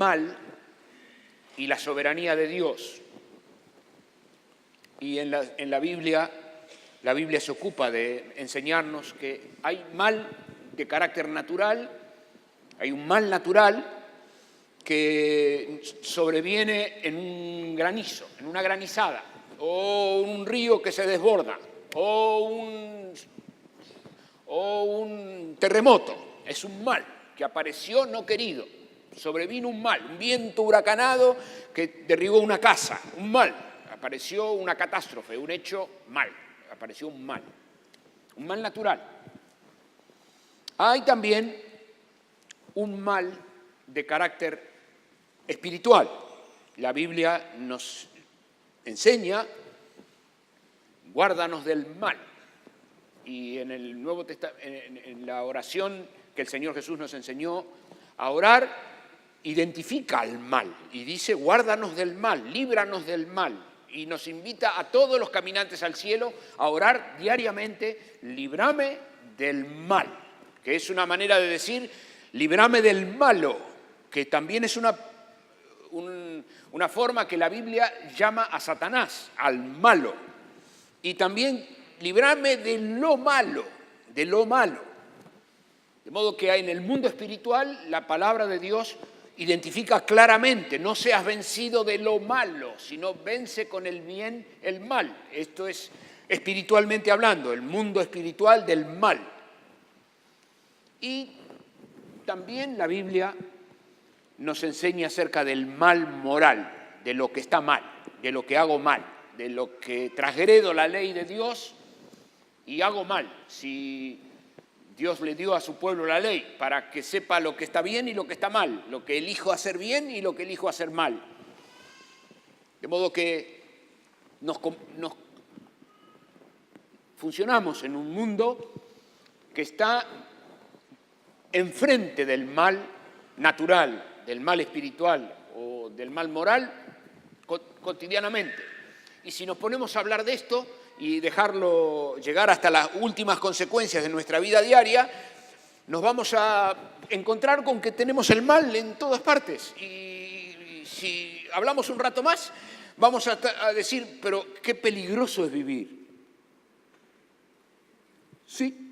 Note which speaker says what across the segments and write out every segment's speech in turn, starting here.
Speaker 1: mal y la soberanía de Dios. Y en la Biblia se ocupa de enseñarnos que hay mal de carácter natural, hay un mal natural que sobreviene en un granizo, en una granizada, o un río que se desborda, o un terremoto. Es un mal que apareció no querido. Sobrevino un mal, un viento huracanado que derribó una casa, un mal. Apareció una catástrofe, un hecho mal. Apareció un mal natural. Hay también un mal de carácter espiritual. La Biblia nos enseña, guárdanos del mal. Y en el Nuevo Testamento, en la oración que el Señor Jesús nos enseñó a orar, identifica al mal y dice, guárdanos del mal, líbranos del mal. Y nos invita a todos los caminantes al cielo a orar diariamente, líbrame del mal, que es una manera de decir, líbrame del malo, que también es una forma que la Biblia llama a Satanás, al malo. Y también líbrame de lo malo, de lo malo. De modo que en el mundo espiritual la palabra de Dios identifica claramente, no seas vencido de lo malo, sino vence con el bien el mal. Esto es espiritualmente hablando, el mundo espiritual del mal. Y también la Biblia nos enseña acerca del mal moral, de lo que está mal, de lo que hago mal, de lo que transgredo la ley de Dios y hago mal. Si Dios le dio a su pueblo la ley para que sepa lo que está bien y lo que está mal, lo que elijo hacer bien y lo que elijo hacer mal. De modo que nos funcionamos en un mundo que está enfrente del mal natural, del mal espiritual o del mal moral cotidianamente. Y si nos ponemos a hablar de esto y dejarlo llegar hasta las últimas consecuencias de nuestra vida diaria, nos vamos a encontrar con que tenemos el mal en todas partes. Y si hablamos un rato más, vamos a decir, pero qué peligroso es vivir. Sí.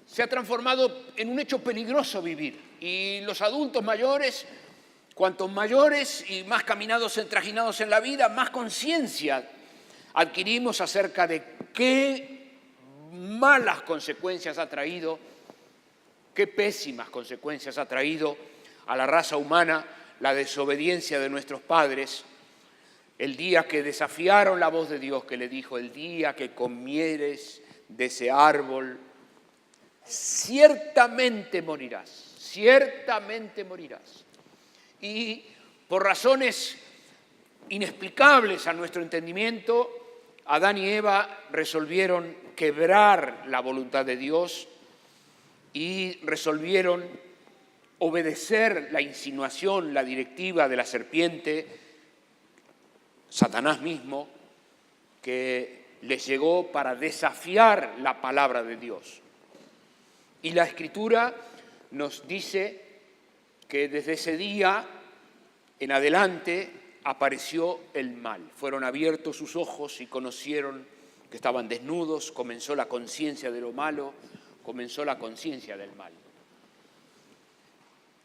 Speaker 1: Se ha transformado en un hecho peligroso vivir. Y los adultos mayores, cuantos mayores y más trajinados en la vida, más conciencia adquirimos acerca de qué malas consecuencias ha traído, qué pésimas consecuencias ha traído a la raza humana la desobediencia de nuestros padres, el día que desafiaron la voz de Dios que le dijo, el día que comieres de ese árbol, ciertamente morirás, ciertamente morirás. Y por razones inexplicables a nuestro entendimiento, Adán y Eva resolvieron quebrar la voluntad de Dios y resolvieron obedecer la insinuación, la directiva de la serpiente, Satanás mismo, que les llegó para desafiar la palabra de Dios. Y la Escritura nos dice que desde ese día en adelante apareció el mal. Fueron abiertos sus ojos y conocieron que estaban desnudos, comenzó la conciencia de lo malo, comenzó la conciencia del mal.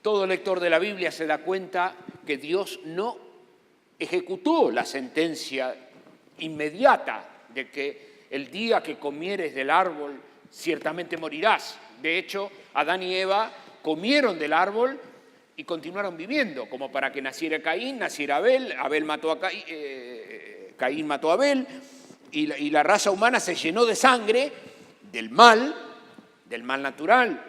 Speaker 1: Todo lector de la Biblia se da cuenta que Dios no ejecutó la sentencia inmediata de que el día que comieres del árbol ciertamente morirás. De hecho, Adán y Eva comieron del árbol y continuaron viviendo, como para que naciera Caín, naciera Abel, Abel mató a Caín, Caín mató a Abel, y la raza humana se llenó de sangre del mal natural,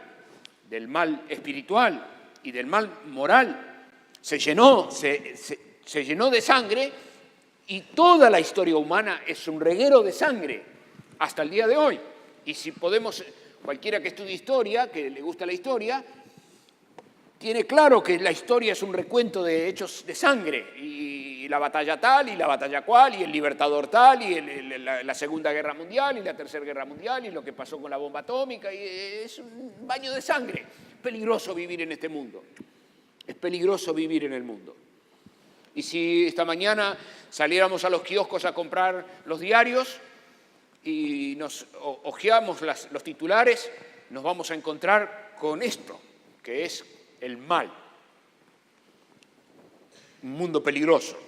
Speaker 1: del mal espiritual y del mal moral. Se llenó de sangre y toda la historia humana es un reguero de sangre hasta el día de hoy. Y si podemos, cualquiera que estudie historia, que le gusta la historia, tiene claro que la historia es un recuento de hechos de sangre, y la batalla tal, y la batalla cual, y el libertador tal, y la Segunda Guerra Mundial, y la Tercera Guerra Mundial, y lo que pasó con la bomba atómica, y es un baño de sangre. peligroso vivir en este mundo. Es peligroso vivir en el mundo. Y si esta mañana saliéramos a los kioscos a comprar los diarios y nos hojeamos los titulares, nos vamos a encontrar con esto, que es el mal. Un mundo peligroso.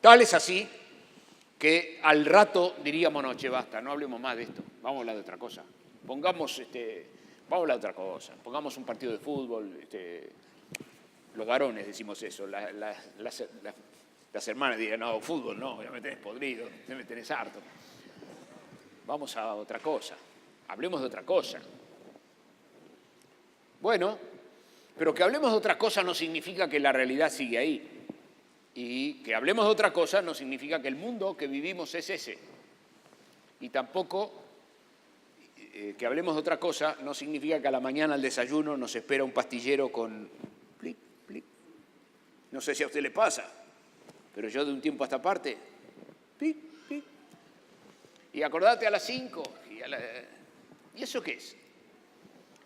Speaker 1: Tal es así que al rato diríamos, no, che, basta, no hablemos más de esto, vamos a hablar de otra cosa. Vamos a hablar de otra cosa, pongamos un partido de fútbol, los varones decimos eso, las hermanas dirán, no, fútbol no, ya me tenés podrido, ya me tenés harto. Vamos a otra cosa, hablemos de otra cosa. Bueno, pero que hablemos de otra cosa no significa que la realidad sigue ahí. Y que hablemos de otra cosa no significa que el mundo que vivimos es ese. Y tampoco que hablemos de otra cosa no significa que a la mañana al desayuno nos espera un pastillero con plic, plic. No sé si a usted le pasa, pero yo de un tiempo a esta parte, plic, plic. Y acordate a las 5. ¿Y eso qué es?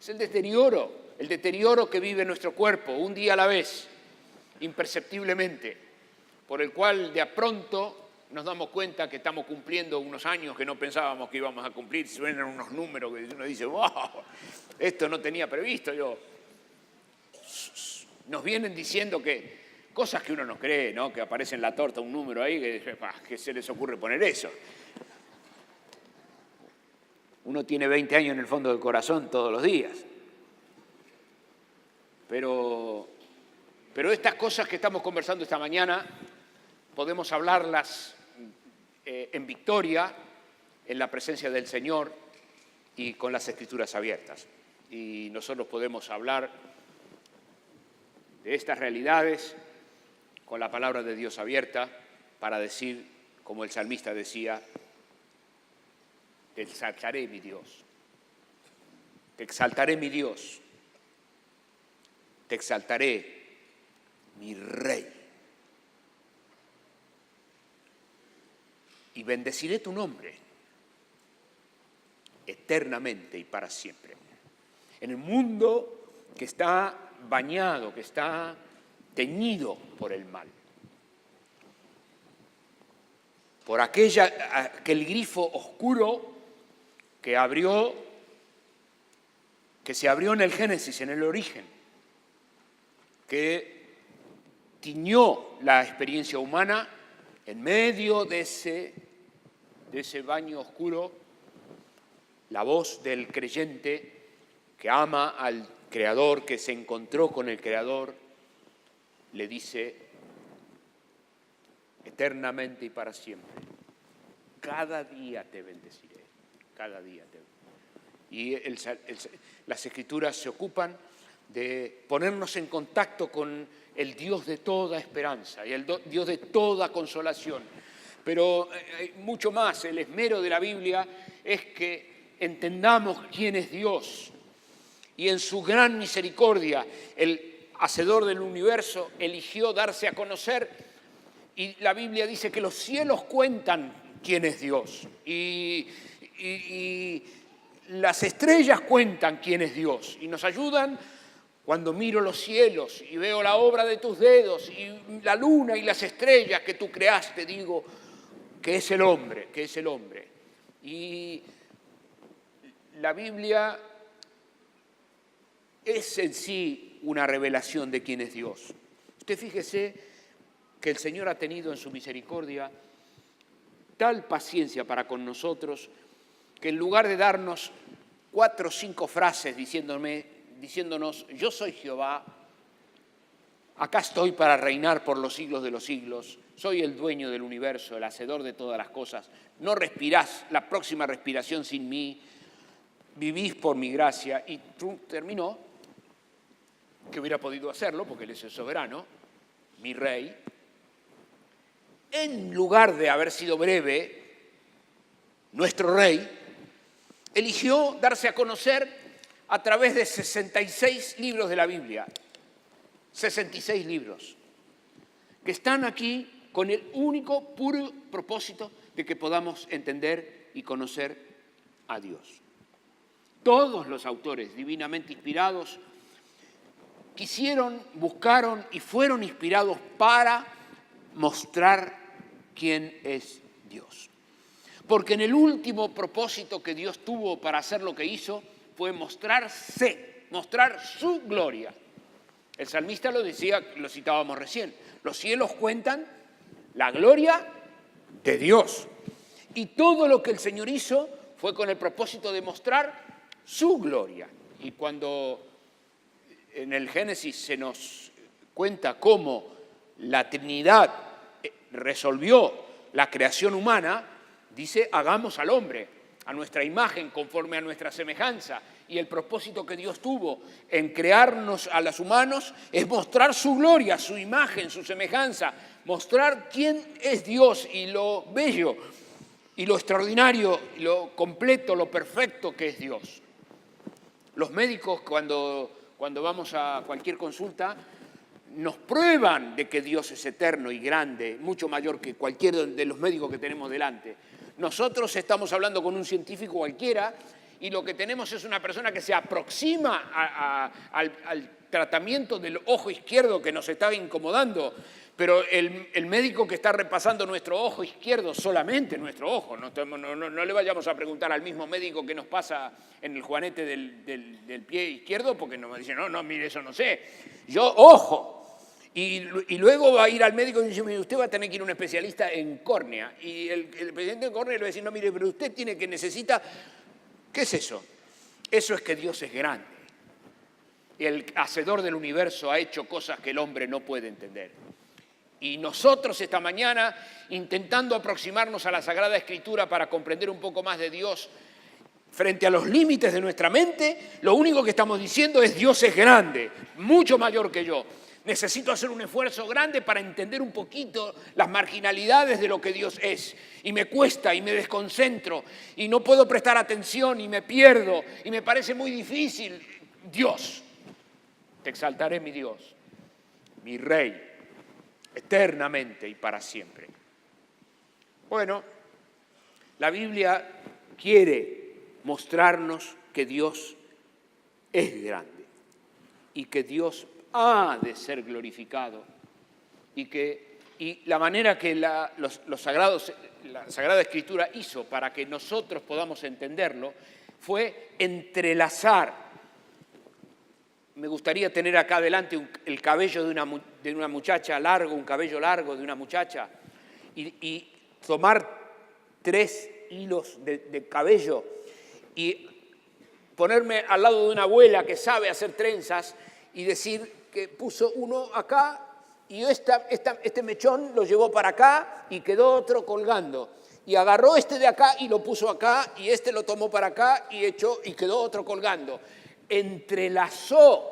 Speaker 1: Es el deterioro que vive nuestro cuerpo, un día a la vez, imperceptiblemente, por el cual de a pronto nos damos cuenta que estamos cumpliendo unos años que no pensábamos que íbamos a cumplir, suenan unos números que uno dice, wow, esto no tenía previsto yo. Nos vienen diciendo que cosas que uno no cree, ¿no? Que aparece en la torta un número ahí, que se les ocurre poner eso. Uno tiene 20 años en el fondo del corazón todos los días. Pero estas cosas que estamos conversando esta mañana, podemos hablarlas en victoria, en la presencia del Señor y con las Escrituras abiertas. Y nosotros podemos hablar de estas realidades con la palabra de Dios abierta para decir, como el salmista decía, te exaltaré mi Dios, te exaltaré mi Dios, te exaltaré mi Rey. Y bendeciré tu nombre eternamente y para siempre. En el mundo que está bañado, que está teñido por el mal, por aquel grifo oscuro que se abrió en el Génesis, en el origen, que tiñó la experiencia humana. En medio de ese baño oscuro, la voz del creyente que ama al Creador, que se encontró con el Creador, le dice eternamente y para siempre, cada día te bendeciré, cada día te bendeciré. Y las Escrituras se ocupan de ponernos en contacto con el Dios de toda esperanza y el Dios de toda consolación. Pero mucho más, el esmero de la Biblia es que entendamos quién es Dios. Y en su gran misericordia, el Hacedor del universo eligió darse a conocer. Y la Biblia dice que los cielos cuentan quién es Dios. Y las estrellas cuentan quién es Dios. Y nos ayudan cuando miro los cielos y veo la obra de tus dedos y la luna y las estrellas que tú creaste, digo que es el hombre, que es el hombre. Y la Biblia es en sí una revelación de quién es Dios. Usted fíjese que el Señor ha tenido en su misericordia tal paciencia para con nosotros que en lugar de darnos 4 o 5 frases diciéndonos, yo soy Jehová, acá estoy para reinar por los siglos de los siglos, soy el dueño del universo, el hacedor de todas las cosas, no respirás la próxima respiración sin mí, vivís por mi gracia, y terminó, que hubiera podido hacerlo, porque Él es el soberano, mi Rey. En lugar de haber sido breve, nuestro Rey eligió darse a conocer a través de 66 libros de la Biblia, 66 libros, que están aquí con el único, puro propósito de que podamos entender y conocer a Dios. todos los autores divinamente inspirados quisieron, buscaron y fueron inspirados para mostrar quién es Dios. Porque en el último propósito que Dios tuvo para hacer lo que hizo fue mostrarse, mostrar su gloria. El salmista lo decía, lo citábamos recién, los cielos cuentan la gloria de Dios. Y todo lo que el Señor hizo fue con el propósito de mostrar su gloria. Y cuando en el Génesis se nos cuenta cómo la Trinidad resolvió la creación humana, dice, hagamos al hombre a nuestra imagen, conforme a nuestra semejanza. Y el propósito que Dios tuvo en crearnos a los humanos es mostrar su gloria, su imagen, su semejanza, mostrar quién es Dios y lo bello y lo extraordinario, lo completo, lo perfecto que es Dios. Los médicos, cuando vamos a cualquier consulta, nos prueban de que Dios es eterno y grande, mucho mayor que cualquier de los médicos que tenemos delante. Nosotros estamos hablando con un científico cualquiera y lo que tenemos es una persona que se aproxima al tratamiento del ojo izquierdo que nos está incomodando, pero el médico que está repasando nuestro ojo izquierdo, solamente nuestro ojo, no le vayamos a preguntar al mismo médico que nos pasa en el juanete del pie izquierdo, porque nos dice, no, mire, eso no sé. Yo, ojo. Y luego va a ir al médico y dice, mire, usted va a tener que ir a un especialista en córnea. Y el presidente de córnea le va a decir, no, mire, pero usted necesita... ¿Qué es eso? Eso es que Dios es grande. El hacedor del universo ha hecho cosas que el hombre no puede entender. Y nosotros esta mañana, intentando aproximarnos a la Sagrada Escritura para comprender un poco más de Dios, frente a los límites de nuestra mente, lo único que estamos diciendo es Dios es grande, mucho mayor que yo. Necesito hacer un esfuerzo grande para entender un poquito las marginalidades de lo que Dios es. Y me cuesta y me desconcentro y no puedo prestar atención y me pierdo y me parece muy difícil. Dios, te exaltaré mi Dios, mi Rey, eternamente y para siempre. Bueno, la Biblia quiere mostrarnos que Dios es grande y que Dios ha de ser glorificado y la manera que la Sagrada Escritura hizo para que nosotros podamos entenderlo fue entrelazar. Me gustaría tener acá adelante el cabello de una muchacha largo, un cabello largo de una muchacha y tomar 3 hilos de cabello y ponerme al lado de una abuela que sabe hacer trenzas y decir que puso uno acá y este mechón lo llevó para acá y quedó otro colgando. Y agarró este de acá y lo puso acá y este lo tomó para acá y quedó otro colgando. Entrelazó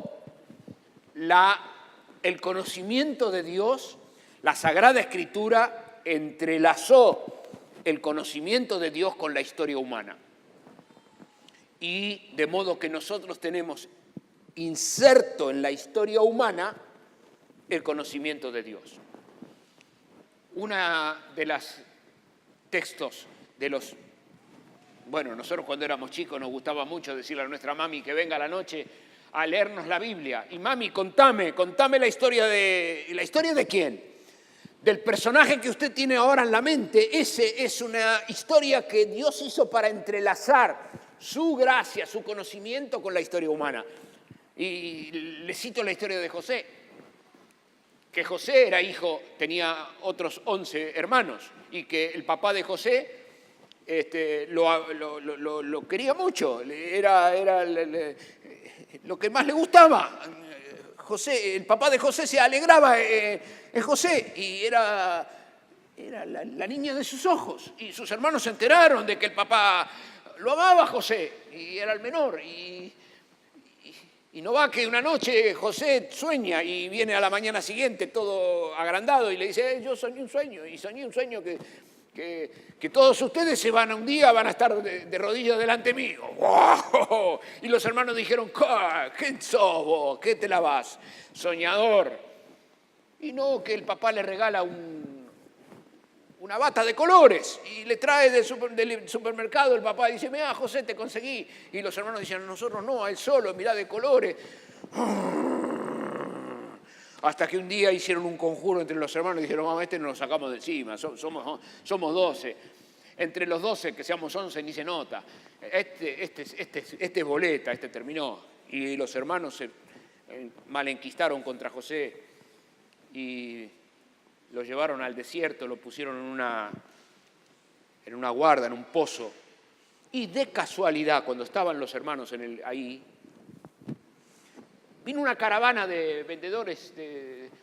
Speaker 1: el conocimiento de Dios, la Sagrada Escritura entrelazó el conocimiento de Dios con la historia humana. Y de modo que nosotros tenemos inserto en la historia humana el conocimiento de Dios. Una de las textos nosotros cuando éramos chicos nos gustaba mucho decirle a nuestra mami que venga a la noche a leernos la Biblia. Y mami, contame la historia de quién. Del personaje que usted tiene ahora en la mente. Ese es una historia que Dios hizo para entrelazar su gracia, su conocimiento con la historia humana. Y le cito la historia de José, que José era hijo, tenía otros 11 hermanos, y que el papá de José lo quería mucho, era lo que más le gustaba. El papá de José se alegraba en José, y era la niña de sus ojos, y sus hermanos se enteraron de que el papá lo amaba a José, y era el menor, y no va que una noche José sueña y viene a la mañana siguiente todo agrandado y le dice, yo soñé un sueño que todos ustedes un día van a estar de rodillas delante mío. ¡Wow! Y los hermanos dijeron, ¿quién sos vos? ¿Qué te la vas? Soñador. Y no, que el papá le regala una bata de colores y le trae del supermercado el papá y dice, mira, José, te conseguí. Y los hermanos dicen, nosotros no, a él solo, mirá, de colores. Hasta que un día hicieron un conjuro entre los hermanos y dijeron, vamos, este nos lo sacamos de encima, somos 12. Entre los 12, que seamos 11, ni se nota. Este es boleta, este terminó. Y los hermanos se malenquistaron contra José y lo llevaron al desierto, lo pusieron en una guarda, en un pozo. Y de casualidad, cuando estaban los hermanos ahí, vino una caravana de vendedores,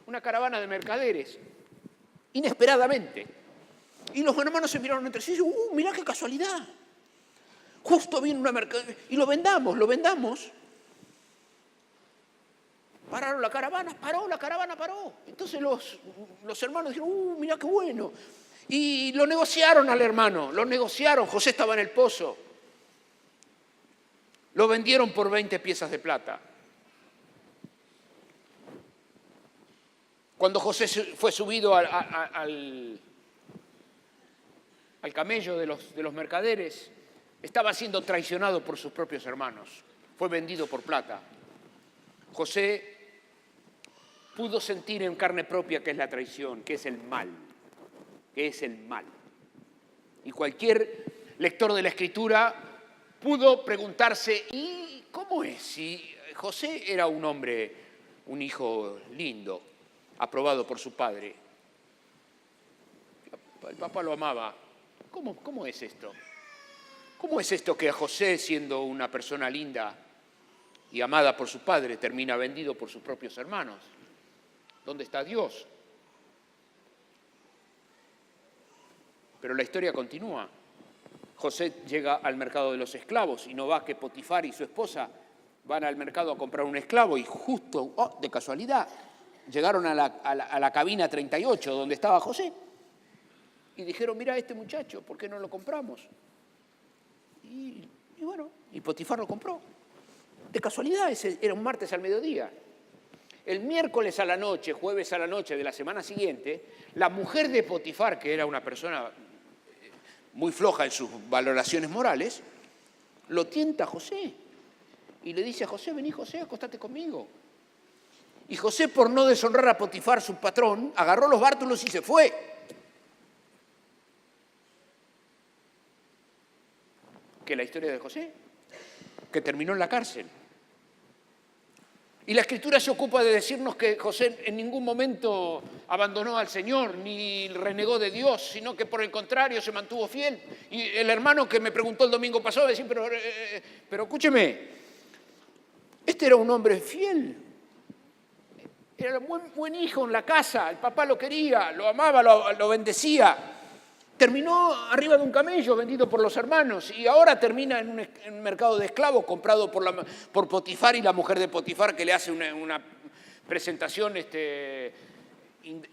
Speaker 1: una caravana de mercaderes, inesperadamente. Y los hermanos se miraron entre sí y dijeron, mirá qué casualidad. Justo vino una mercadería y lo vendamos. Pararon la caravana, paró. Entonces los hermanos dijeron, mirá qué bueno. Y lo negociaron al hermano, José estaba en el pozo. Lo vendieron por 20 piezas de plata. Cuando José fue subido al camello de los mercaderes, estaba siendo traicionado por sus propios hermanos. Fue vendido por plata. José pudo sentir en carne propia qué es la traición, qué es el mal. Y cualquier lector de la Escritura pudo preguntarse, ¿y cómo es? Si José era un hombre, un hijo lindo, aprobado por su padre. El papá lo amaba. ¿Cómo es esto? ¿Cómo es esto que José, siendo una persona linda y amada por su padre, termina vendido por sus propios hermanos? ¿Dónde está Dios? Pero la historia continúa. José llega al mercado de los esclavos y no va que Potifar y su esposa van al mercado a comprar un esclavo y justo, de casualidad, llegaron a la cabina 38 donde estaba José y dijeron, mira este muchacho, ¿por qué no lo compramos? Y bueno, y Potifar lo compró. De casualidad, era un martes al mediodía. El miércoles a la noche, jueves a la noche de la semana siguiente, la mujer de Potifar, que era una persona muy floja en sus valoraciones morales, lo tienta a José y le dice a José, vení José, acostate conmigo. Y José, por no deshonrar a Potifar, su patrón, agarró los bártulos y se fue. ¿Qué la historia de José? Que terminó en la cárcel. Y la Escritura se ocupa de decirnos que José en ningún momento abandonó al Señor ni renegó de Dios, sino que por el contrario se mantuvo fiel. Y el hermano que me preguntó el domingo pasado decía, pero escúcheme, este era un hombre fiel. Era un buen hijo en la casa, el papá lo quería, lo amaba, lo bendecía. Terminó arriba de un camello vendido por los hermanos y ahora termina en un mercado de esclavos comprado por Potifar y la mujer de Potifar que le hace una presentación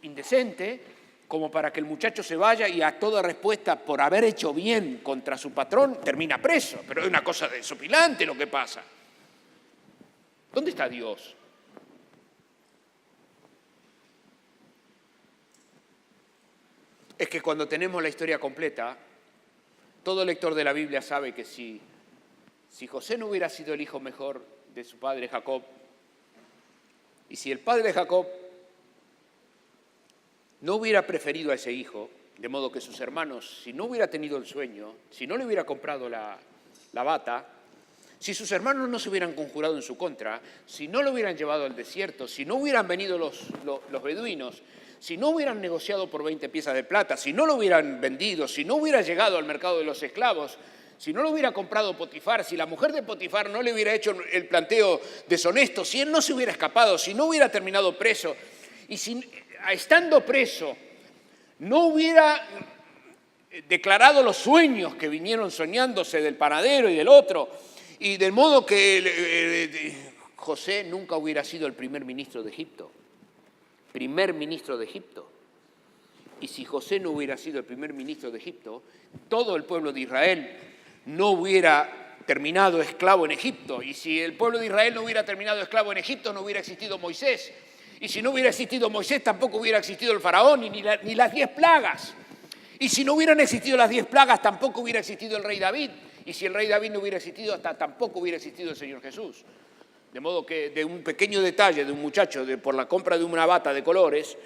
Speaker 1: indecente como para que el muchacho se vaya y a toda respuesta por haber hecho bien contra su patrón termina preso. Pero es una cosa desopilante lo que pasa. ¿Dónde está Dios? Es que cuando tenemos la historia completa, todo lector de la Biblia sabe que si José no hubiera sido el hijo mejor de su padre Jacob, y si el padre de Jacob no hubiera preferido a ese hijo, de modo que sus hermanos, si no hubiera tenido el sueño, si no le hubiera comprado la bata, si sus hermanos no se hubieran conjurado en su contra, si no lo hubieran llevado al desierto, si no hubieran venido los beduinos, si no hubieran negociado por 20 piezas de plata, si no lo hubieran vendido, si no hubiera llegado al mercado de los esclavos, si no lo hubiera comprado Potifar, si la mujer de Potifar no le hubiera hecho el planteo deshonesto, si él no se hubiera escapado, si no hubiera terminado preso, y si estando preso no hubiera declarado los sueños que vinieron soñándose del panadero y del otro, y del modo que José nunca hubiera sido el primer ministro de Egipto. Primer ministro de Egipto. Y si José no hubiera sido el primer ministro de Egipto, todo el pueblo de Israel no hubiera terminado esclavo en Egipto. Y si el pueblo de Israel no hubiera terminado esclavo en Egipto, no hubiera existido Y si no hubiera existido Moisés, tampoco hubiera existido el faraón ni las 10 plagas. Y si no hubieran existido las 10 plagas, tampoco hubiera existido el rey David. Y si el rey David no hubiera existido, tampoco hubiera existido el Señor Jesús. De modo que de un pequeño detalle de un muchacho por la compra de una bata de colores,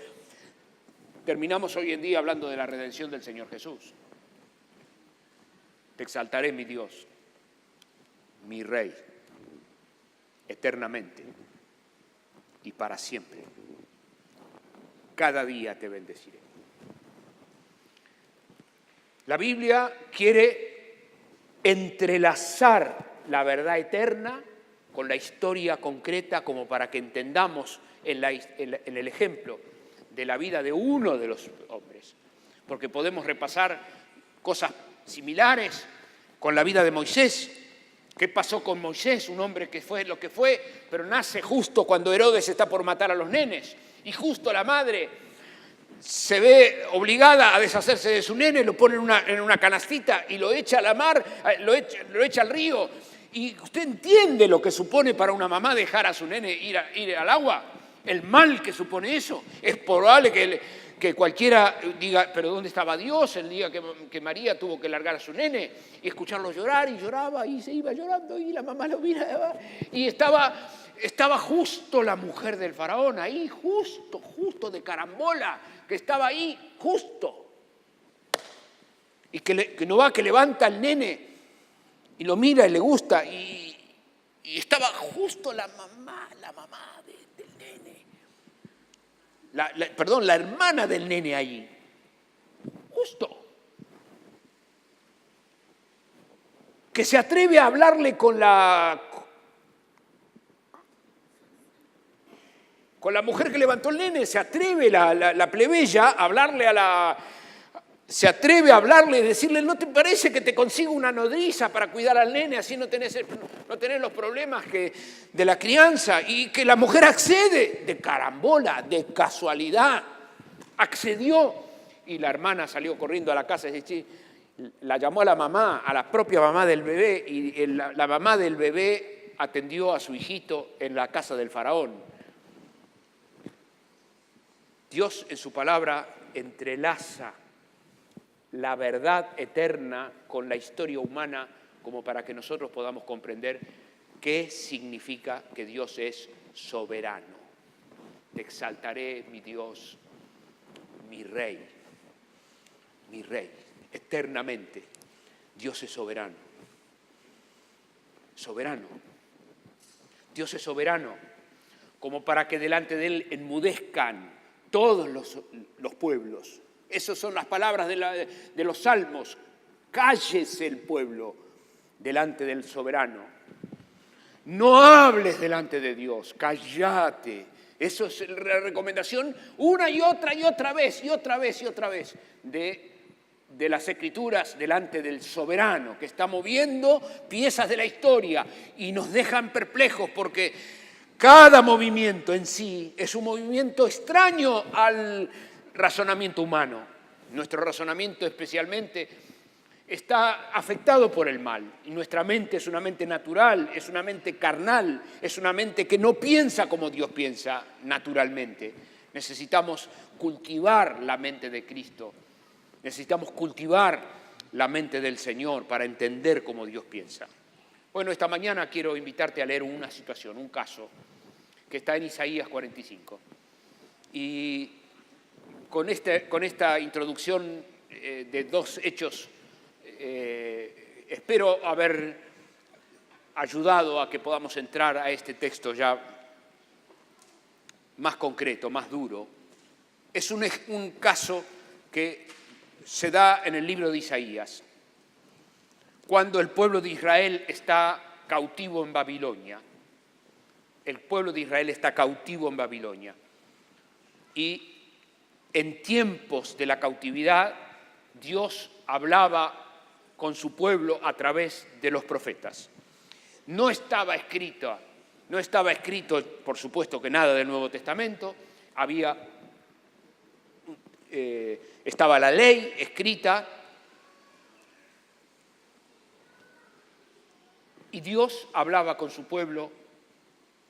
Speaker 1: terminamos hoy en día hablando de la redención del Señor Jesús. Te exaltaré, mi Dios, mi Rey, eternamente y para siempre. Cada día te bendeciré. La Biblia quiere entrelazar la verdad eterna con la historia concreta, como para que entendamos en el ejemplo de la vida de uno de los hombres. Porque podemos repasar cosas similares con la vida de Moisés. ¿Qué pasó con Moisés? Un hombre que fue lo que fue, pero nace justo cuando Herodes está por matar a los nenes. Y justo la madre se ve obligada a deshacerse de su nene, lo pone en una canastita y lo echa a la mar, lo echa al río. Y usted entiende lo que supone para una mamá dejar a su nene ir al agua, el mal que supone eso. Es probable que cualquiera diga, pero ¿dónde estaba Dios el día que María tuvo que largar a su nene? Y escucharlo llorar, y lloraba, y se iba llorando, y la mamá lo miraba. Y estaba justo la mujer del faraón ahí, justo de carambola, que estaba ahí, justo. Y que no va, que levanta al nene, y lo mira y le gusta, y estaba justo la mamá del nene. La hermana del nene allí. Justo. Que se atreve a hablarle con la mujer que levantó el nene, se atreve la plebeya a hablarle se atreve a hablarle y decirle, ¿no te parece que te consigo una nodriza para cuidar al nene? Así no tenés los problemas de la crianza. Y que la mujer accede, de carambola, de casualidad, accedió. Y la hermana salió corriendo a la casa y la llamó a la mamá, a la propia mamá del bebé, y la mamá del bebé atendió a su hijito en la casa del faraón. Dios en su palabra entrelaza la verdad eterna con la historia humana, como para que nosotros podamos comprender qué significa que Dios es soberano. Te exaltaré, mi Dios, mi Rey, eternamente. Dios es soberano. Soberano. Dios es soberano, como para que delante de Él enmudezcan todos los pueblos. Esas son las palabras de los salmos. Cállese el pueblo delante del soberano. No hables delante de Dios, cállate. Eso es la recomendación una y otra vez de las Escrituras delante del soberano, que está moviendo piezas de la historia y nos dejan perplejos porque cada movimiento en sí es un movimiento extraño al razonamiento humano. Nuestro razonamiento especialmente está afectado por el mal. Y nuestra mente es una mente natural, es una mente carnal, es una mente que no piensa como Dios piensa naturalmente. Necesitamos cultivar la mente de Cristo. Necesitamos cultivar la mente del Señor para entender cómo Dios piensa. Bueno, esta mañana quiero invitarte a leer una situación, un caso, que está en Isaías 45. Y con esta introducción de dos hechos, espero haber ayudado a que podamos entrar a este texto ya más concreto, más duro. Es un caso que se da en el libro de Isaías, cuando el pueblo de Israel está cautivo en Babilonia. El pueblo de Israel está cautivo en Babilonia. Y en tiempos de la cautividad, Dios hablaba con su pueblo a través de los profetas. No estaba escrito, por supuesto, que nada del Nuevo Testamento. Estaba la ley escrita y Dios hablaba con su pueblo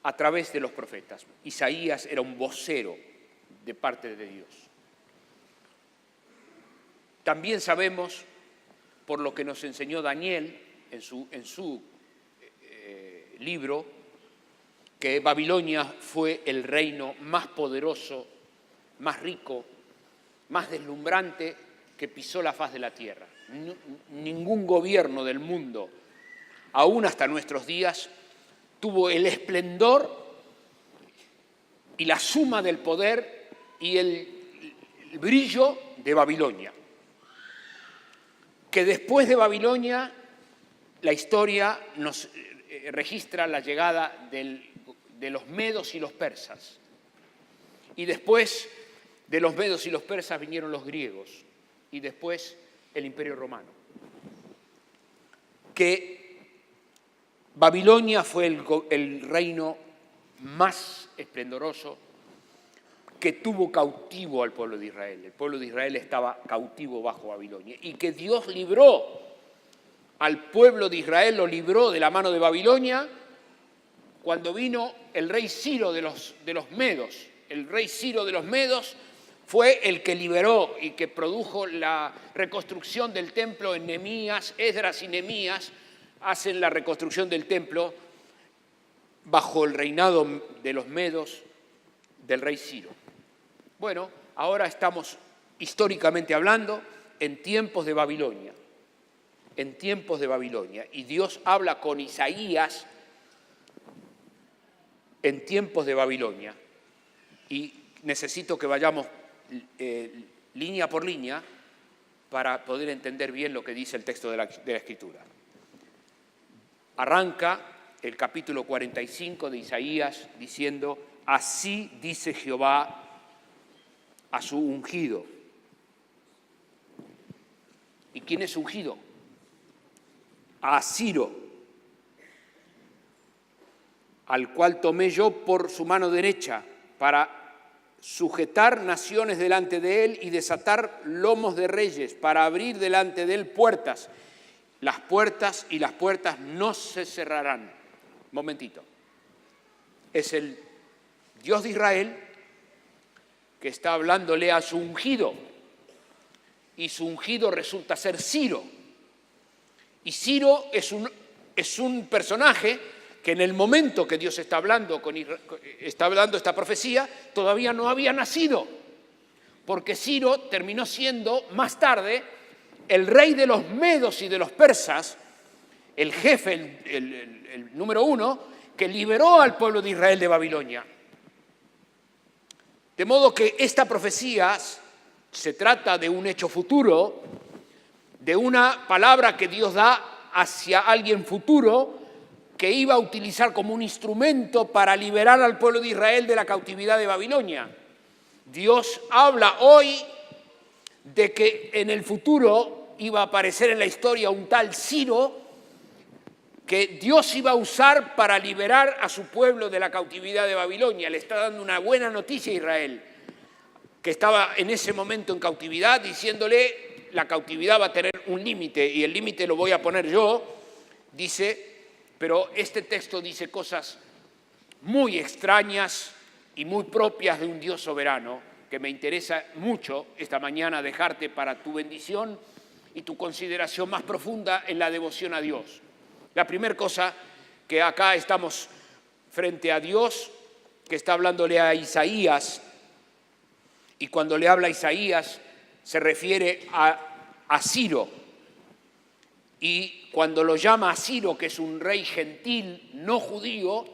Speaker 1: a través de los profetas. Isaías era un vocero de parte de Dios. También sabemos, por lo que nos enseñó Daniel en su libro, que Babilonia fue el reino más poderoso, más rico, más deslumbrante que pisó la faz de la tierra. Ningún gobierno del mundo, aún hasta nuestros días, tuvo el esplendor y la suma del poder y el brillo de Babilonia. Que después de Babilonia, la historia nos registra la llegada de los medos y los persas. Y después de los medos y los persas vinieron los griegos y después el Imperio Romano. Que Babilonia fue el reino más esplendoroso que tuvo cautivo al pueblo de Israel. El pueblo de Israel estaba cautivo bajo Babilonia y que Dios libró al pueblo de Israel, lo libró de la mano de Babilonia cuando vino el rey Ciro de los medos. El rey Ciro de los medos fue el que liberó y que produjo la reconstrucción del templo en Nehemías. Esdras y Nehemías hacen la reconstrucción del templo bajo el reinado de los medos del rey Ciro. Bueno, ahora estamos históricamente hablando en tiempos de Babilonia. En tiempos de Babilonia. Y Dios habla con Isaías en tiempos de Babilonia. Y necesito que vayamos línea por línea para poder entender bien lo que dice el texto de la Escritura. Arranca el capítulo 45 de Isaías diciendo: así dice Jehová a su ungido. ¿Y quién es ungido? A Ciro, al cual tomé yo por su mano derecha para sujetar naciones delante de él y desatar lomos de reyes, para abrir delante de él puertas. Las puertas y las puertas no se cerrarán. Momentito. Es el Dios de Israel que está hablándole a su ungido. Y su ungido resulta ser Ciro. Y Ciro es un personaje que en el momento que Dios está hablando esta profecía, todavía no había nacido. Porque Ciro terminó siendo más tarde el rey de los medos y de los persas, el jefe, el número uno, que liberó al pueblo de Israel de Babilonia. De modo que esta profecía se trata de un hecho futuro, de una palabra que Dios da hacia alguien futuro que iba a utilizar como un instrumento para liberar al pueblo de Israel de la cautividad de Babilonia. Dios habla hoy de que en el futuro iba a aparecer en la historia un tal Ciro que Dios iba a usar para liberar a su pueblo de la cautividad de Babilonia. Le está dando una buena noticia a Israel, que estaba en ese momento en cautividad, diciéndole: la cautividad va a tener un límite y el límite lo voy a poner yo, dice, pero este texto dice cosas muy extrañas y muy propias de un Dios soberano, que me interesa mucho esta mañana dejarte para tu bendición y tu consideración más profunda en la devoción a Dios. La primera cosa, que acá estamos frente a Dios, que está hablándole a Isaías, y cuando le habla a Isaías se refiere a Ciro. Y cuando lo llama a Ciro, que es un rey gentil, no judío,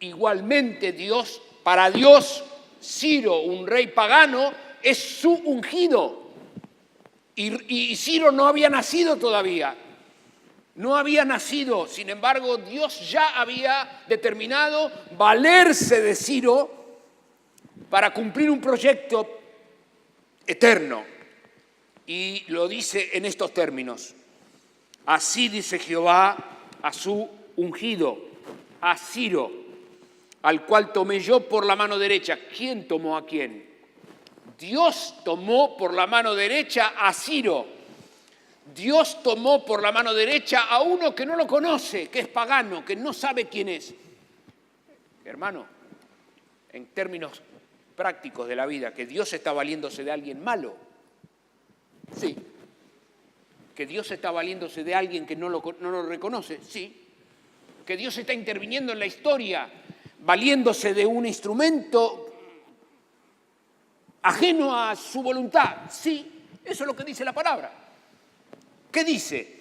Speaker 1: igualmente para Dios, Ciro, un rey pagano, es su ungido. Y Ciro no había nacido todavía. No había nacido, sin embargo, Dios ya había determinado valerse de Ciro para cumplir un proyecto eterno. Y lo dice en estos términos: así dice Jehová a su ungido, a Ciro, al cual tomé yo por la mano derecha. ¿Quién tomó a quién? Dios tomó por la mano derecha a Ciro. Dios tomó por la mano derecha a uno que no lo conoce, que es pagano, que no sabe quién es. Hermano, en términos prácticos de la vida, que Dios está valiéndose de alguien malo. Sí. ¿Que Dios está valiéndose de alguien que no lo reconoce? Sí. ¿Que Dios está interviniendo en la historia valiéndose de un instrumento ajeno a su voluntad? Sí. Eso es lo que dice la palabra. ¿Qué dice?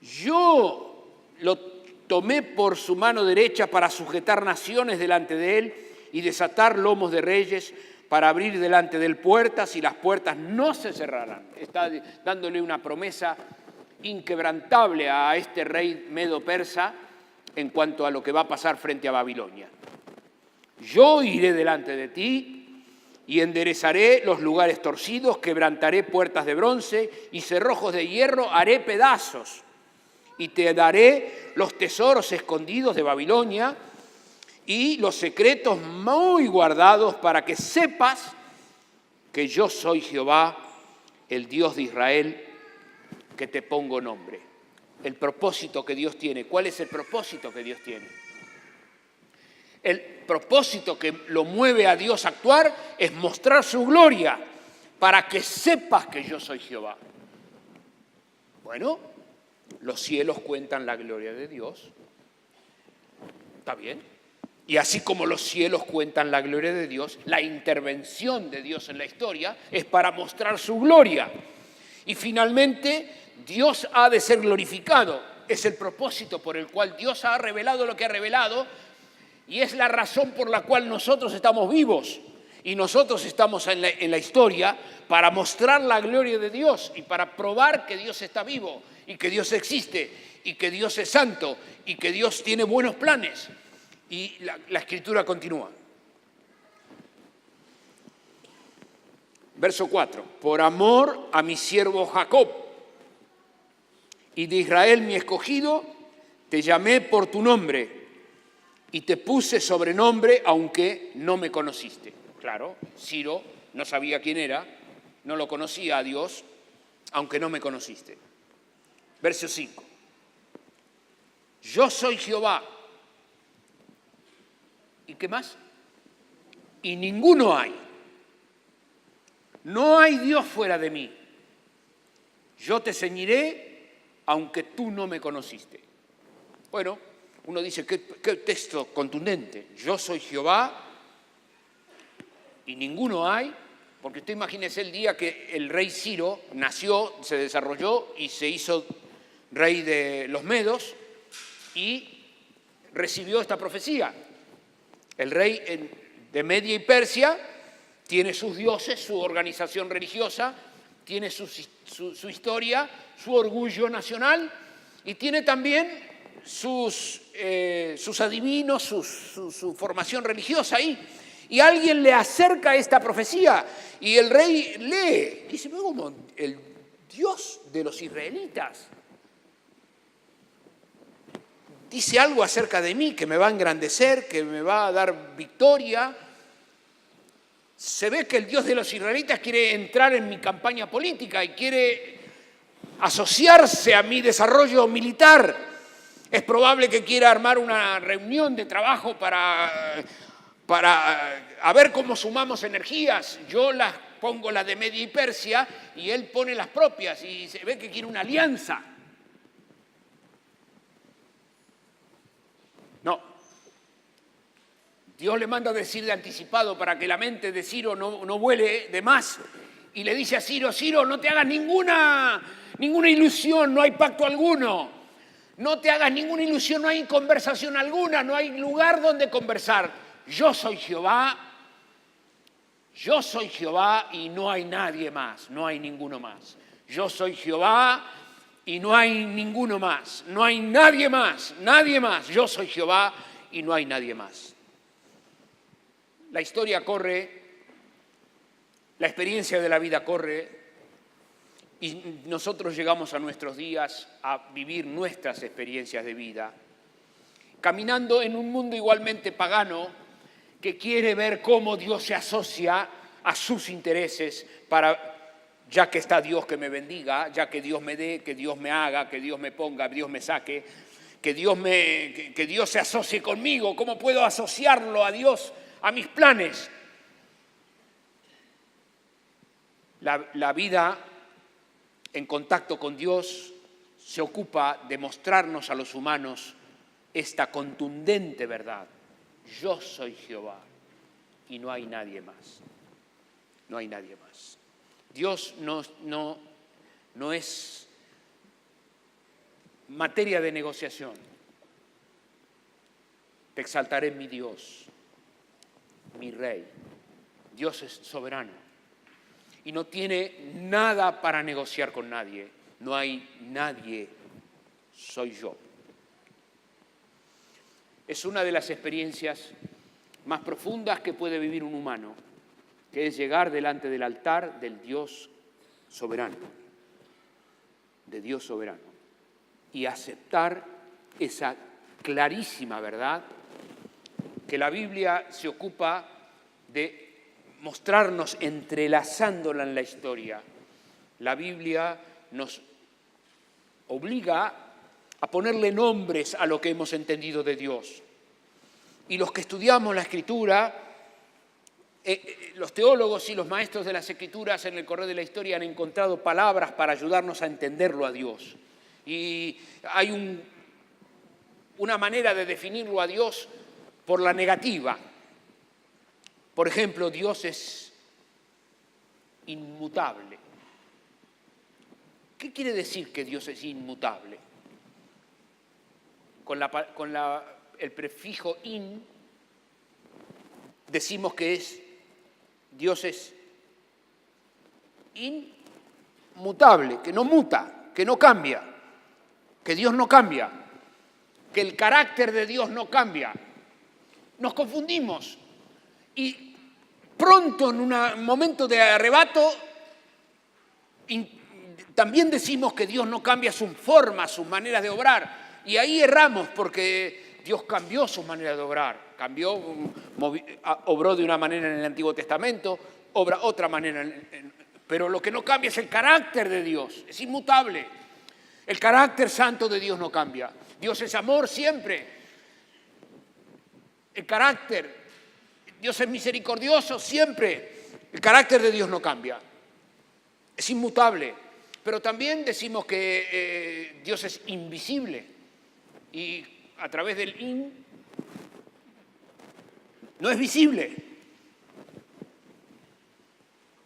Speaker 1: Yo lo tomé por su mano derecha para sujetar naciones delante de él y desatar lomos de reyes, para abrir delante de él puertas y las puertas no se cerrarán. Está dándole una promesa inquebrantable a este rey medo-persa en cuanto a lo que va a pasar frente a Babilonia. Yo iré delante de ti y enderezaré los lugares torcidos, quebrantaré puertas de bronce y cerrojos de hierro haré pedazos. Y te daré los tesoros escondidos de Babilonia y los secretos muy guardados para que sepas que yo soy Jehová, el Dios de Israel, que te pongo nombre. El propósito que Dios tiene. ¿Cuál es el propósito que Dios tiene? El propósito que lo mueve a Dios a actuar es mostrar su gloria para que sepas que yo soy Jehová. Bueno, los cielos cuentan la gloria de Dios. ¿Está bien? Y así como los cielos cuentan la gloria de Dios, la intervención de Dios en la historia es para mostrar su gloria. Y finalmente, Dios ha de ser glorificado. Es el propósito por el cual Dios ha revelado lo que ha revelado y es la razón por la cual nosotros estamos vivos. Y nosotros estamos en la historia para mostrar la gloria de Dios y para probar que Dios está vivo y que Dios existe y que Dios es santo y que Dios tiene buenos planes. Y la escritura continúa. Verso 4. Por amor a mi siervo Jacob y de Israel mi escogido, te llamé por tu nombre y te puse sobrenombre aunque no me conociste. Claro, Ciro no sabía quién era, no lo conocía a Dios, aunque no me conociste. Verso 5. Yo soy Jehová. ¿Y qué más? Y ninguno hay. No hay Dios fuera de mí. Yo te ceñiré, aunque tú no me conociste. Bueno, uno dice, qué texto contundente. Yo soy Jehová y ninguno hay, porque usted imagínese el día que el rey Ciro nació, se desarrolló y se hizo rey de los Medos y recibió esta profecía. El rey de Media y Persia tiene sus dioses, su organización religiosa, tiene su historia, su orgullo nacional y tiene también sus adivinos, su formación religiosa ahí. Y alguien le acerca esta profecía y el rey lee. Dice, ¿cómo? El Dios de los israelitas dice algo acerca de mí que me va a engrandecer, que me va a dar victoria. Se ve que el Dios de los israelitas quiere entrar en mi campaña política y quiere asociarse a mi desarrollo militar. Es probable que quiera armar una reunión de trabajo para a ver cómo sumamos energías. Yo las pongo las de Media y Persia y él pone las propias y se ve que quiere una alianza. No. Dios le manda a decir de anticipado para que la mente de Ciro no vuele de más. Y le dice a Ciro, Ciro, no te hagas ninguna ilusión, no hay pacto alguno. No te hagas ninguna ilusión, no hay conversación alguna, no hay lugar donde conversar. Yo soy Jehová y no hay nadie más, no hay ninguno más. Yo soy Jehová y no hay ninguno más, no hay nadie más. Yo soy Jehová y no hay nadie más. La historia corre, la experiencia de la vida corre y nosotros llegamos a nuestros días a vivir nuestras experiencias de vida, caminando en un mundo igualmente pagano que quiere ver cómo Dios se asocia a sus intereses para, ya que está Dios que me bendiga, ya que Dios me dé, que Dios me haga, que Dios me ponga, que Dios me saque, que Dios se asocie conmigo. ¿Cómo puedo asociarlo a Dios a mis planes? La vida en contacto con Dios, se ocupa de mostrarnos a los humanos esta contundente verdad. Yo soy Jehová y no hay nadie más. No hay nadie más. Dios no es materia de negociación. Te exaltaré, mi Dios, mi Rey. Dios es soberano y no tiene nada para negociar con nadie. No hay nadie, soy yo. Es una de las experiencias más profundas que puede vivir un humano, que es llegar delante del altar del Dios soberano, de Dios soberano, y aceptar esa clarísima verdad que la Biblia se ocupa de mostrarnos entrelazándola en la historia. La Biblia nos obliga a ponerle nombres a lo que hemos entendido de Dios. Y los que estudiamos la Escritura, los teólogos y los maestros de las Escrituras en el correr de la historia han encontrado palabras para ayudarnos a entenderlo a Dios. Y hay una manera de definirlo a Dios por la negativa. Por ejemplo, Dios es inmutable. ¿Qué quiere decir que Dios es inmutable? Con el prefijo in decimos que Dios es inmutable, que no muta, que no cambia, que Dios no cambia, que el carácter de Dios no cambia. Nos confundimos y pronto en un momento de arrebato también decimos que Dios no cambia sus formas, sus maneras de obrar, y ahí erramos porque Dios cambió su manera de obrar, obró de una manera en el Antiguo Testamento, obra otra manera, pero lo que no cambia es el carácter de Dios, es inmutable. El carácter santo de Dios no cambia. Dios es amor siempre. El carácter, Dios es misericordioso siempre. El carácter de Dios no cambia. Es inmutable. Pero también decimos que Dios es invisible. Y a través del no es visible.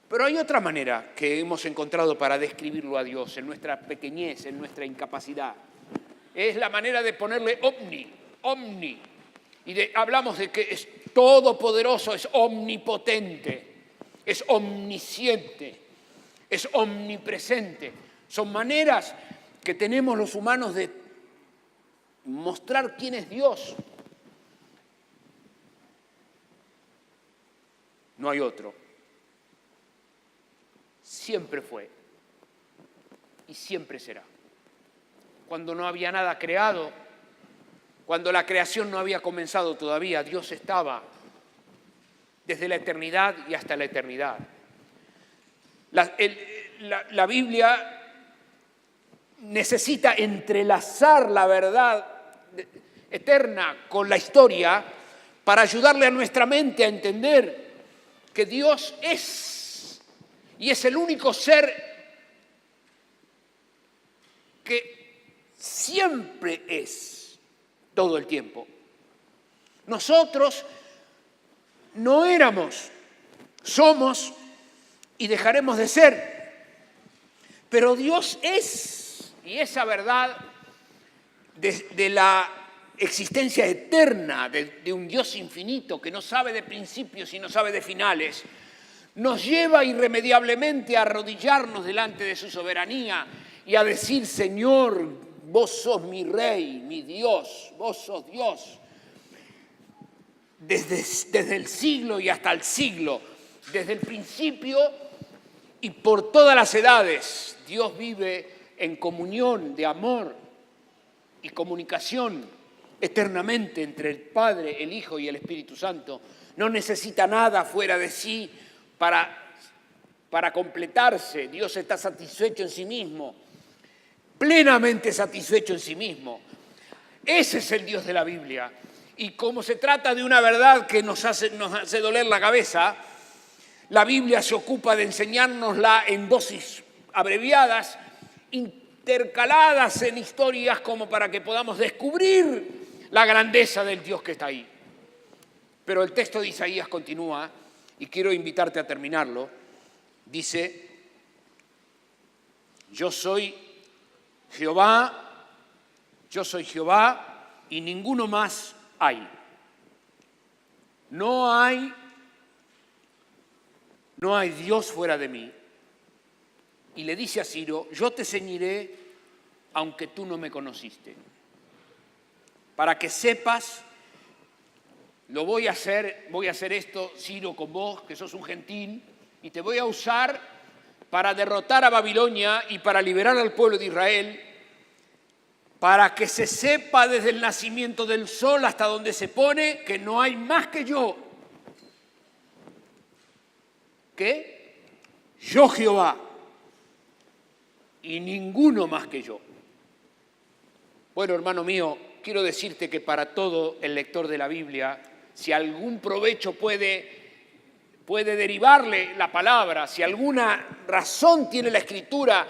Speaker 1: Pero hay otra manera que hemos encontrado para describirlo a Dios en nuestra pequeñez, en nuestra incapacidad. Es la manera de ponerle omni. Y hablamos de que es todopoderoso, es omnipotente, es omnisciente, es omnipresente. Son maneras que tenemos los humanos de mostrar quién es Dios. No hay otro. Siempre fue y siempre será. Cuando no había nada creado, cuando la creación no había comenzado todavía, Dios estaba desde la eternidad y hasta la eternidad. La Biblia necesita entrelazar la verdad eterna con la historia para ayudarle a nuestra mente a entender que Dios es y es el único ser que siempre es todo el tiempo. Nosotros no éramos, somos y dejaremos de ser, pero Dios es, y esa verdad de la existencia eterna de un Dios infinito que no sabe de principios y no sabe de finales, nos lleva irremediablemente a arrodillarnos delante de su soberanía y a decir: Señor, vos sos mi Rey, mi Dios, vos sos Dios. Desde el siglo y hasta el siglo, desde el principio y por todas las edades, Dios vive en comunión de amor y comunicación eternamente entre el Padre, el Hijo y el Espíritu Santo. No necesita nada fuera de sí para completarse. Dios está satisfecho en sí mismo, plenamente satisfecho en sí mismo. Ese es el Dios de la Biblia. Y como se trata de una verdad que nos hace doler la cabeza, la Biblia se ocupa de enseñárnosla en dosis abreviadas intercaladas en historias como para que podamos descubrir la grandeza del Dios que está ahí. Pero el texto de Isaías continúa, y quiero invitarte a terminarlo. Dice: yo soy Jehová y ninguno más hay. No hay Dios fuera de mí. Y le dice a Ciro: yo te ceñiré aunque tú no me conociste. Para que sepas, voy a hacer esto, Ciro, con vos, que sos un gentil, y te voy a usar para derrotar a Babilonia y para liberar al pueblo de Israel, para que se sepa desde el nacimiento del sol hasta donde se pone que no hay más que yo. ¿Qué? Yo Jehová, y ninguno más que yo. Bueno, hermano mío, quiero decirte que para todo el lector de la Biblia, si algún provecho puede derivarle la palabra, si alguna razón tiene la Escritura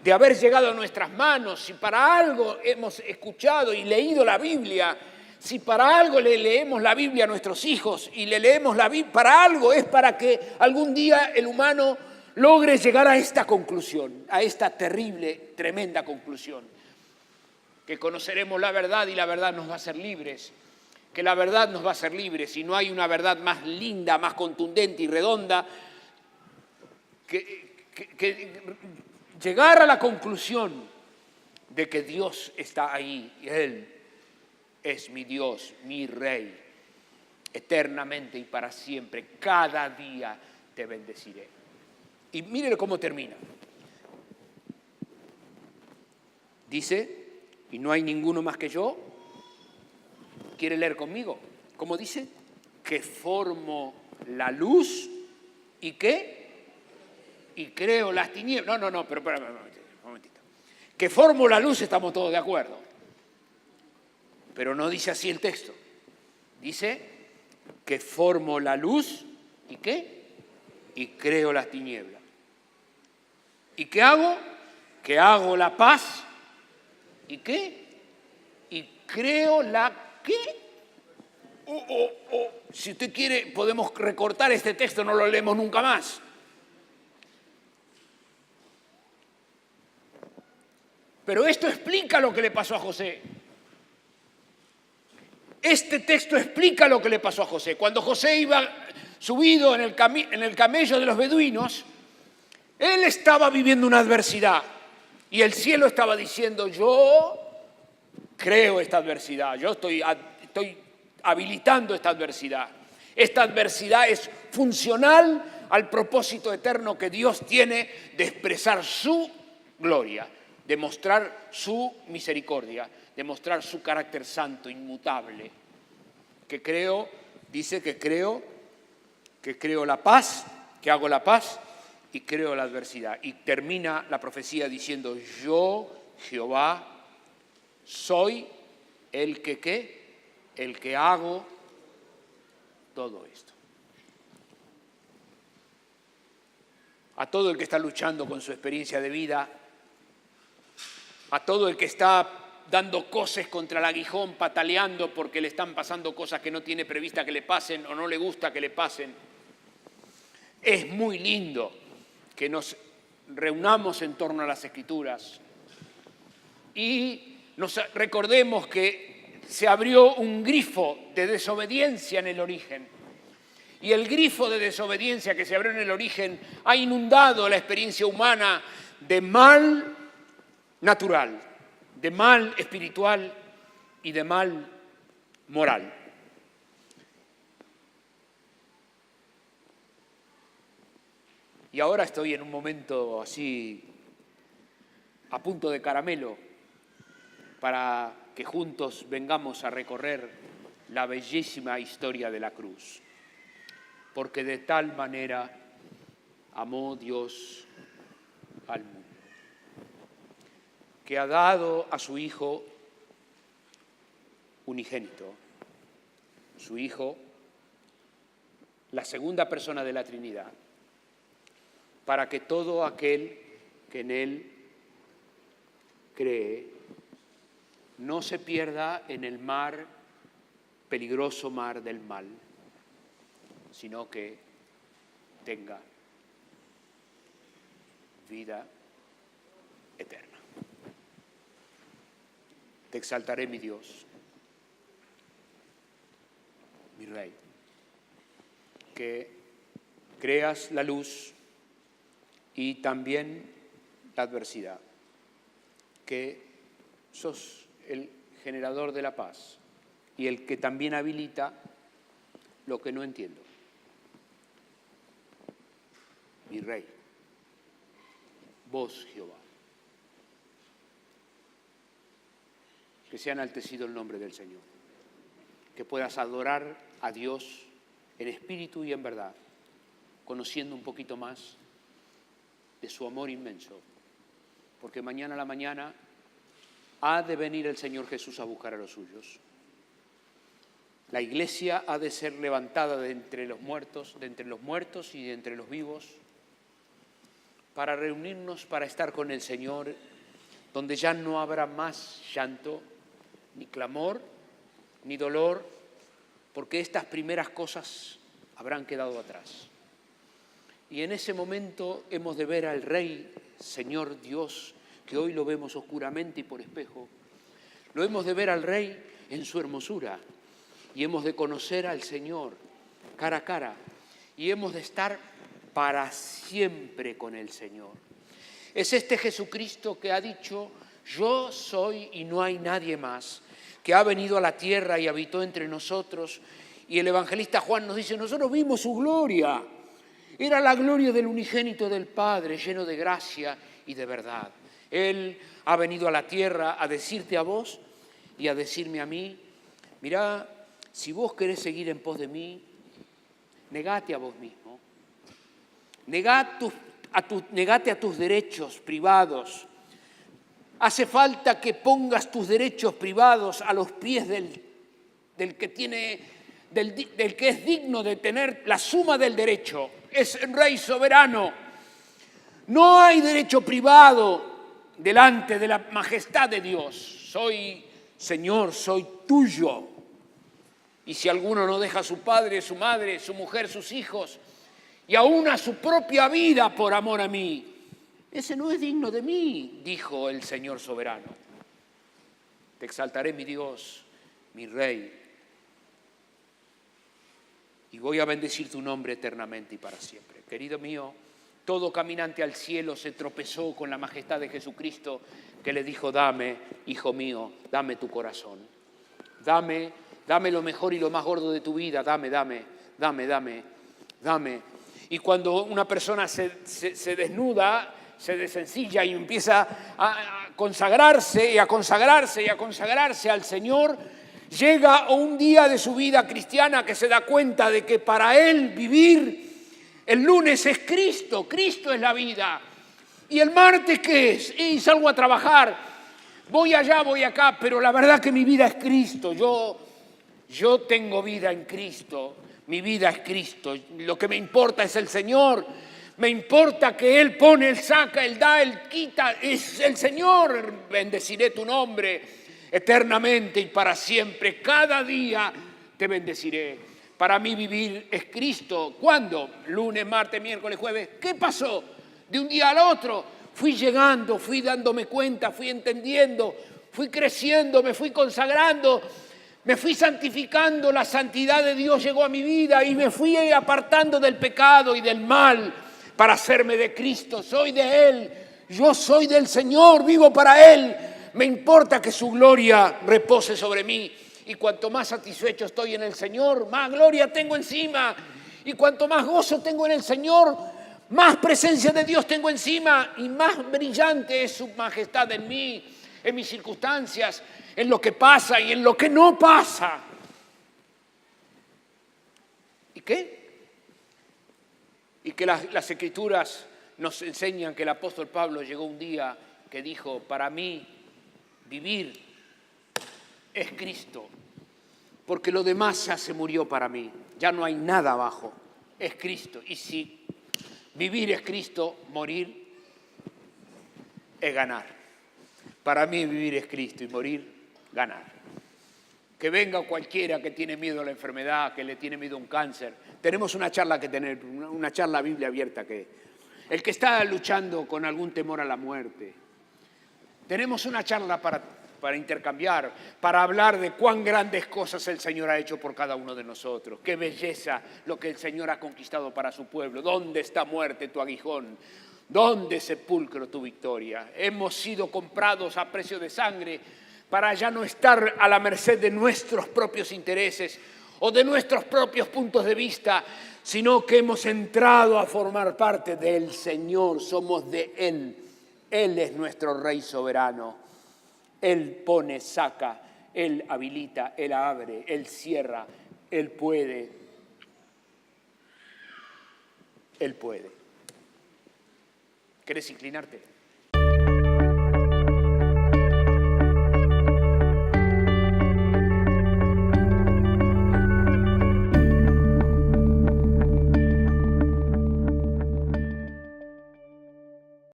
Speaker 1: de haber llegado a nuestras manos, si para algo hemos escuchado y leído la Biblia, si para algo le leemos la Biblia a nuestros hijos y le leemos la Biblia, para algo es para que algún día el humano logre llegar a esta conclusión, a esta terrible, tremenda conclusión, que conoceremos la verdad y la verdad nos va a hacer libres, que la verdad nos va a hacer libres, y no hay una verdad más linda, más contundente y redonda que llegar a la conclusión de que Dios está ahí y Él es mi Dios, mi Rey, eternamente y para siempre. Cada día te bendeciré. Y mire cómo termina. Dice: y no hay ninguno más que yo. ¿Quiere leer conmigo? ¿Cómo dice? Que formo la luz y ¿qué? Y creo las tinieblas. No, pero espérame un momentito. Que formo la luz, estamos todos de acuerdo. Pero no dice así el texto. Dice que formo la luz y ¿qué? Y creo las tinieblas. ¿Y qué hago? Que hago la paz y ¿qué? Y creo la ¿qué? Si usted quiere, podemos recortar este texto, no lo leemos nunca más. Pero esto explica lo que le pasó a José. Este texto explica lo que le pasó a José. Cuando José iba subido en el camello de los beduinos, él estaba viviendo una adversidad. Y el cielo estaba diciendo: yo creo esta adversidad, yo estoy habilitando esta adversidad. Esta adversidad es funcional al propósito eterno que Dios tiene de expresar su gloria, de mostrar su misericordia, de mostrar su carácter santo, inmutable. Que creo, dice que creo la paz, que hago la paz y creo la adversidad. Y termina la profecía diciendo: yo, Jehová, soy el que ¿qué? El que hago todo esto. A todo el que está luchando con su experiencia de vida, a todo el que está dando coces contra el aguijón, pataleando porque le están pasando cosas que no tiene prevista que le pasen o no le gusta que le pasen, es muy lindo que nos reunamos en torno a las Escrituras y nos recordemos que se abrió un grifo de desobediencia en el origen. Y el grifo de desobediencia que se abrió en el origen ha inundado la experiencia humana de mal natural, de mal espiritual y de mal moral. Y ahora estoy en un momento así, a punto de caramelo, para que juntos vengamos a recorrer la bellísima historia de la cruz. Porque de tal manera amó Dios al mundo, que ha dado a su Hijo unigénito, su Hijo, la segunda persona de la Trinidad, para que todo aquel que en Él cree no se pierda en el mar, peligroso mar del mal, sino que tenga vida eterna. Te exaltaré, mi Dios, mi Rey, que creas la luz y también la adversidad, que sos el generador de la paz y el que también habilita lo que no entiendo. Mi Rey, vos, Jehová, que sea enaltecido el nombre del Señor, que puedas adorar a Dios en espíritu y en verdad, conociendo un poquito más de su amor inmenso, porque mañana a la mañana ha de venir el Señor Jesús a buscar a los suyos. La iglesia ha de ser levantada de entre los muertos y de entre los vivos, para reunirnos, para estar con el Señor, donde ya no habrá más llanto, ni clamor, ni dolor, porque estas primeras cosas habrán quedado atrás. Y en ese momento hemos de ver al Rey, Señor Dios, que hoy lo vemos oscuramente y por espejo. Lo hemos de ver al Rey en su hermosura y hemos de conocer al Señor cara a cara y hemos de estar para siempre con el Señor. Es este Jesucristo que ha dicho: yo soy y no hay nadie más, que ha venido a la tierra y habitó entre nosotros. Y el evangelista Juan nos dice: nosotros vimos su gloria. Era la gloria del unigénito del Padre, lleno de gracia y de verdad. Él ha venido a la tierra a decirte a vos y a decirme a mí: mirá, si vos querés seguir en pos de mí, negate a vos mismo. Negate a tus derechos privados. Hace falta que pongas tus derechos privados a los pies del que es digno de tener la suma del derecho. Es el Rey soberano. No hay derecho privado delante de la majestad de Dios. Soy Señor, soy tuyo. Y si alguno no deja a su padre, su madre, su mujer, sus hijos, y aún a su propia vida por amor a mí, ese no es digno de mí, dijo el Señor soberano. Te exaltaré, mi Dios, mi Rey, y voy a bendecir tu nombre eternamente y para siempre. Querido mío, todo caminante al cielo se tropezó con la majestad de Jesucristo, que le dijo: dame, hijo mío, dame tu corazón. Dame lo mejor y lo más gordo de tu vida, dame. Y cuando una persona se desnuda, se desencilla y empieza a consagrarse al Señor, llega un día de su vida cristiana que se da cuenta de que para él vivir el lunes es Cristo es la vida. ¿Y el martes qué es? Y salgo a trabajar, voy allá, voy acá, pero la verdad que mi vida es Cristo. Yo tengo vida en Cristo, mi vida es Cristo. Lo que me importa es el Señor. Me importa que Él pone, Él saca, Él da, Él quita. Es el Señor. Bendeciré tu nombre eternamente y para siempre. Cada día te bendeciré. Para mí vivir es Cristo. ¿Cuándo? Lunes, martes, miércoles, jueves. ¿Qué pasó? De un día al otro fui llegando, fui dándome cuenta, fui entendiendo, fui creciendo, me fui consagrando, me fui santificando. La santidad de Dios llegó a mi vida y me fui apartando del pecado y del mal para hacerme de Cristo. Soy de Él, yo soy del Señor, vivo para Él. Me importa que su gloria repose sobre mí. Y cuanto más satisfecho estoy en el Señor, más gloria tengo encima. Y cuanto más gozo tengo en el Señor, más presencia de Dios tengo encima. Y más brillante es su majestad en mí, en mis circunstancias, en lo que pasa y en lo que no pasa. ¿Y qué? Y que las Escrituras nos enseñan que el apóstol Pablo llegó un día que dijo: para mí vivir es Cristo, porque lo demás ya se murió para mí, ya no hay nada abajo, es Cristo. Y si vivir es Cristo, morir es ganar. Para mí vivir es Cristo y morir, ganar. Que venga cualquiera que tiene miedo a la enfermedad, que le tiene miedo a un cáncer. Tenemos una charla que tener, una charla Biblia abierta que el que está luchando con algún temor a la muerte. Tenemos una charla para intercambiar, para hablar de cuán grandes cosas el Señor ha hecho por cada uno de nosotros. Qué belleza lo que el Señor ha conquistado para su pueblo. ¿Dónde está muerte tu aguijón? ¿Dónde sepulcro tu victoria? Hemos sido comprados a precio de sangre para ya no estar a la merced de nuestros propios intereses o de nuestros propios puntos de vista, sino que hemos entrado a formar parte del Señor, somos de Él. Él es nuestro Rey soberano. Él pone, saca, Él habilita, Él abre, Él cierra, Él puede. Él puede. ¿Querés inclinarte?